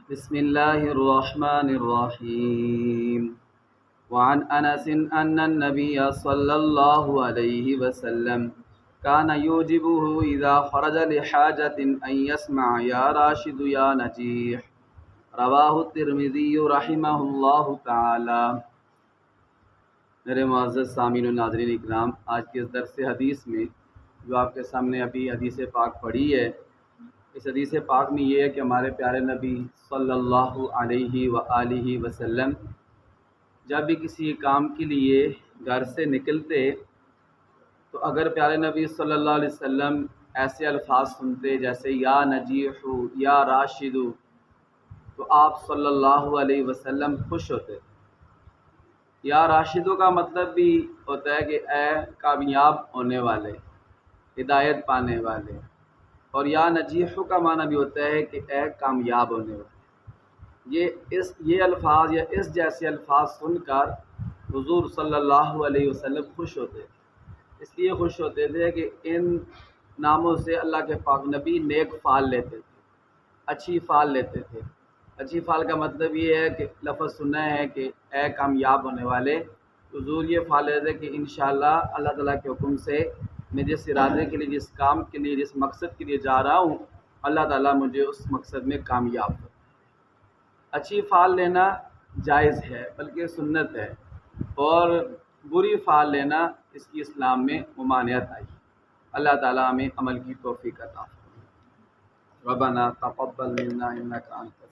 بسم الله الرحمن الرحيم. وعن أنس أن النبي صلى الله عليه وسلم كان يوجبه إذا خرج لحاجة أن يسمع يا راشد يا نجيح. رواہ الترمذی رحمہ اللہ تعالی۔ میرے معزز سامعین و ناظرین اکرام، آج کے اس درس حدیث میں جو آپ کے سامنے ابھی حدیث پاک پڑھی ہے، اس حدیث پاک میں یہ ہے کہ ہمارے پیارے نبی صلی اللہ علیہ وآلہ وسلم جب بھی کسی کام کے لیے گھر سے نکلتے تو اگر پیارے نبی صلی اللہ علیہ وسلم ایسے الفاظ سنتے جیسے یا نجیح یا راشد، تو آپ صلی اللہ علیہ وسلم خوش ہوتے۔ یا راشدوں کا مطلب بھی ہوتا ہے کہ اے کامیاب ہونے والے، ہدایت پانے والے، اور یا نجیح کا معنی بھی ہوتا ہے کہ اے کامیاب ہونے والے۔ یہ الفاظ یا اس جیسے الفاظ سن کر حضور صلی اللہ علیہ وسلم خوش ہوتے، اس لیے خوش ہوتے تھے کہ ان ناموں سے اللہ کے پاک نبی نیک فعل لیتے تھے، اچھی فعل لیتے تھے۔ اچھی فعل کا مطلب یہ ہے کہ لفظ سنا ہے کہ اے کامیاب ہونے والے، حضور یہ فعل لیتے تھے کہ انشاءاللہ اللہ تعالیٰ کے حکم سے میں جس ارادے کے لیے، جس کام کے لیے، جس مقصد کے لیے جا رہا ہوں، اللہ تعالیٰ مجھے اس مقصد میں کامیاب ہو۔ اچھی فعل لینا جائز ہے بلکہ سنت ہے، اور بری فعل لینا اس کی اسلام میں ممانعت آئی۔ اللہ تعالیٰ ہمیں عمل کی توفیق عطا فرمائے۔ ربنا تقبل منا انک انت